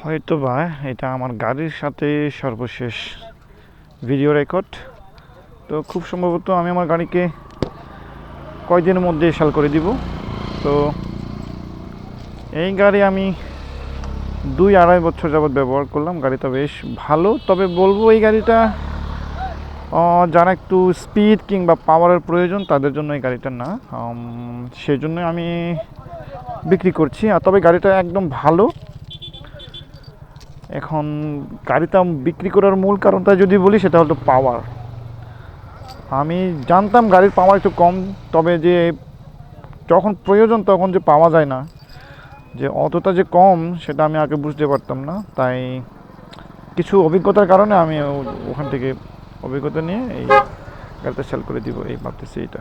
হয়তো বা এটা আমার গাড়ির সাথে সর্বশেষ ভিডিও রেকর্ড। তো খুব সম্ভবত আমি আমার গাড়িকে কয়দিনের মধ্যে সেল করে দিব। তো এই গাড়ি আমি 2-2.5 বছর যাবৎ ব্যবহার করলাম। গাড়িটা বেশ ভালো, তবে বলবো এই গাড়িটা যারা একটু স্পিড কিংবা পাওয়ারের প্রয়োজন তাদের জন্য এই গাড়িটা না। সেই জন্য আমি বিক্রি করছি। আর তবে গাড়িটা একদম ভালো। এখন গাড়িটা বিক্রি করার মূল কারণটা যদি বলি সেটা হলো পাওয়ার। আমি জানতাম গাড়ির পাওয়ার একটু কম, তবে যে যখন প্রয়োজন তখন যে পাওয়া যায় না, যে অতটা যে কম সেটা আমি আগে বুঝতে পারতাম না। তাই কিছু অভিজ্ঞতার কারণে আমি ওখান থেকে অভিজ্ঞতা নিয়ে এই গাড়িটা সেল করে দিব এই ভাবতেছি। এইটা